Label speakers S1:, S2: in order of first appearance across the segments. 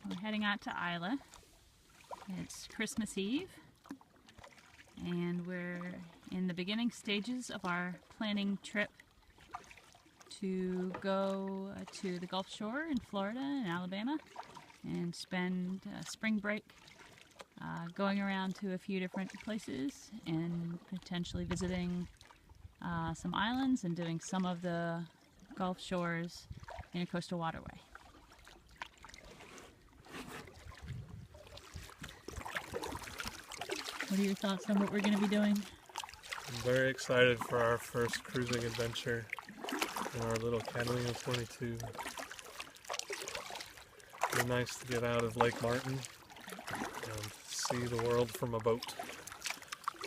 S1: We're heading out to Islay. It's Christmas Eve, and we're in the beginning stages of our planning trip to go to the Gulf Shore in Florida and Alabama and spend spring break going around to a few different places and potentially visiting some islands and doing some of the Gulf Shore's intercoastal waterway. What are your thoughts on what we're going to be doing?
S2: I'm very excited for our first cruising adventure in our little Catalina 22. It'd be nice to get out of Lake Martin and see the world from a boat,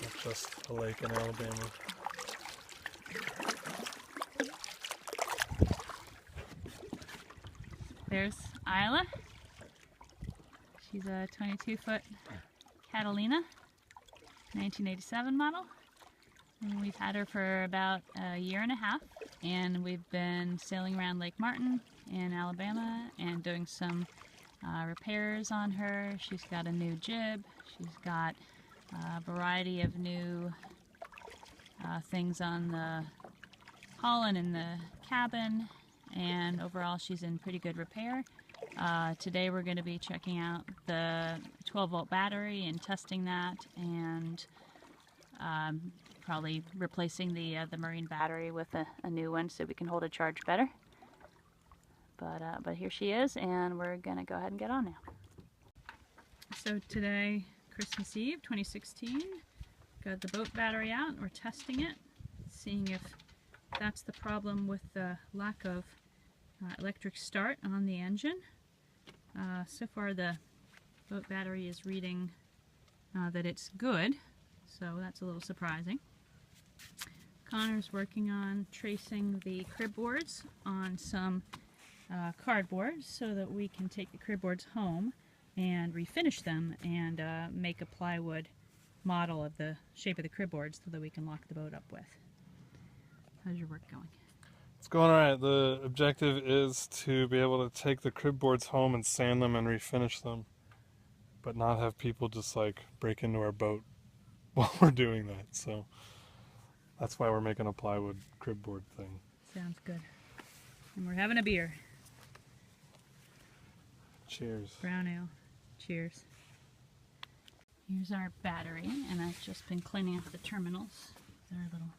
S2: not just a lake in Alabama.
S1: There's Islay. She's a 22-foot Catalina, 1987 model. And we've had her for about a year and a half, and we've been sailing around Lake Martin in Alabama and doing some repairs on her. She's got a new jib. She's got a variety of new things on the hull and in the cabin, and overall she's in pretty good repair. Today we're going to be checking out the 12-volt battery and testing that, and probably replacing the marine battery with a new one so we can hold a charge better. But here she is, and we're gonna go ahead and get on now. So today, Christmas Eve 2016, got the boat battery out and we're testing it, seeing if that's the problem with the lack of electric start on the engine. So far the boat battery is reading that it's good, so that's a little surprising. Connor's working on tracing the crib boards on some cardboard so that we can take the crib boards home and refinish them and make a plywood model of the shape of the crib boards so that we can lock the boat up with. How's your work going?
S2: It's going alright. The objective is to be able to take the crib boards home and sand them and refinish them, but not have people just like break into our boat while we're doing that. So that's why we're making a plywood crib board thing.
S1: Sounds good. And we're having a beer.
S2: Cheers.
S1: Brown ale. Cheers. Here's our battery, and I've just been cleaning up the terminals with our little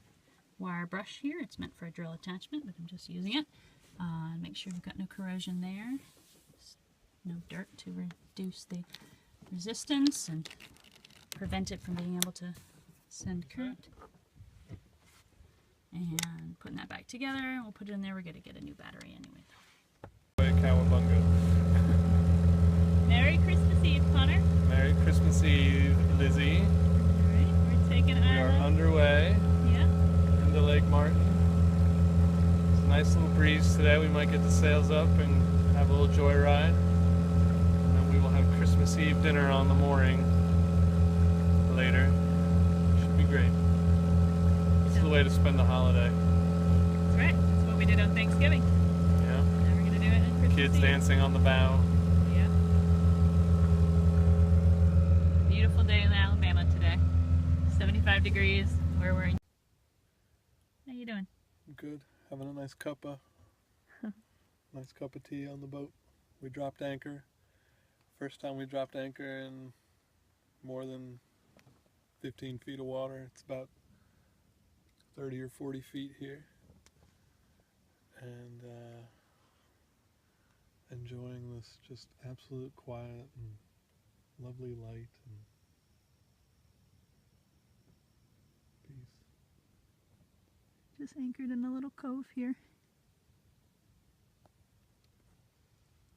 S1: wire brush here. It's meant for a drill attachment, but I'm just using it. Make sure we've got no corrosion there. No dirt to reduce the resistance and prevent it from being able to send current. And putting that back together, we'll put it in there. We're going to get a new battery anyway.
S2: Cowabunga.
S1: Merry Christmas Eve, Connor.
S2: Merry Christmas Eve, Lizzie.
S1: Alright, we're taking
S2: We are underway into Lake Martin. It's a nice little breeze today. We might get the sails up and have a little joyride. And then we will have Christmas Eve dinner on the mooring later. Should be great. This is the way to spend the holiday.
S1: That's right. That's what we did on Thanksgiving.
S2: Yeah.
S1: Now we're going to do it on Christmas
S2: Kids
S1: Eve.
S2: dancing on the bow.
S1: Yeah. Beautiful day in Alabama today. 75 degrees. We're wearing. How you doing?
S2: Good. Having a nice cup of tea on the boat. We dropped anchor. First time we dropped anchor in more than 15 feet of water. It's about 30 or 40 feet here. And enjoying this just absolute quiet and lovely light and peace.
S1: Just anchored in a little cove here.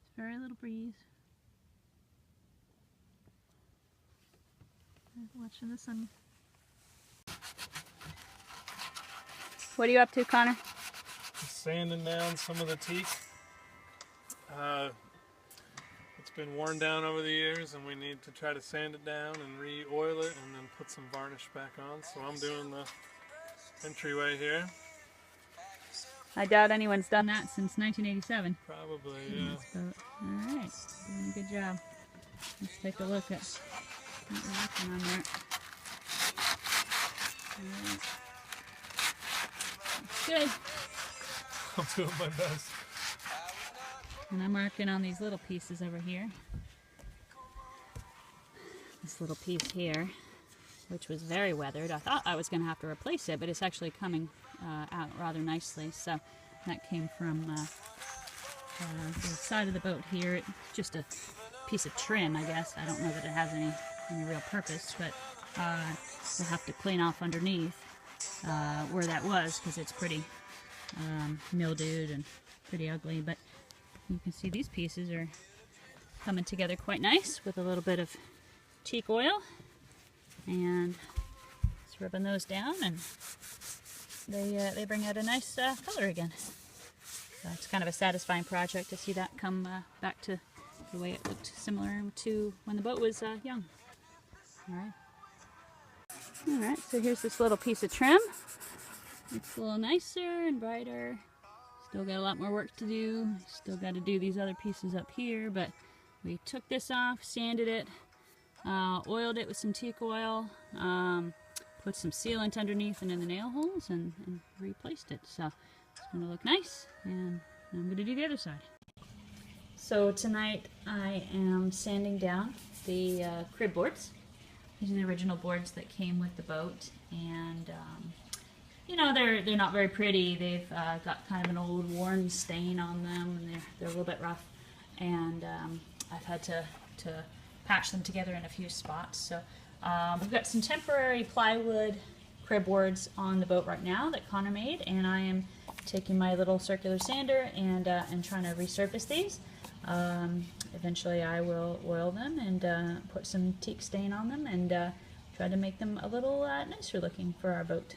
S1: It's very little breeze. Watching the sun. What are you up to, Connor?
S2: Sanding down some of the teak. It's been worn down over the years and we need to try to sand it down and re-oil it and then put some varnish back on. So I'm doing the entryway here.
S1: I doubt anyone's done that since 1987.
S2: Probably, yeah.
S1: Alright, doing a good job. Let's take a look at what we're working on there. Alright. Good.
S2: I'm doing my best.
S1: And I'm working on these little pieces over here. This little piece here, which was very weathered. I thought I was going to have to replace it, but it's actually coming out rather nicely. So that came from the side of the boat here. It's just a piece of trim, I guess. I don't know that it has any real purpose, but we'll have to clean off underneath where that was, because it's pretty mildewed and pretty ugly. But you can see these pieces are coming together quite nice with a little bit of teak oil, and just rubbing those down, and they bring out a nice color again. So it's kind of a satisfying project to see that come back to the way it looked, similar to when the boat was young. Alright, so here's this little piece of trim. It's a little nicer and brighter. Still got a lot more work to do. Still got to do these other pieces up here, but we took this off, sanded it, oiled it with some teak oil, put some sealant underneath and in the nail holes, and replaced it. So it's going to look nice, and I'm going to do the other side. So tonight I am sanding down the crib boards. These are the original boards that came with the boat, and you know, they're not very pretty. They've got kind of an old worn stain on them, and they're a little bit rough, and I've had to patch them together in a few spots. So we've got some temporary plywood crib boards on the boat right now that Connor made, and I am taking my little circular sander and trying to resurface these. Eventually I will oil them and put some teak stain on them, and try to make them a little nicer looking for our boat.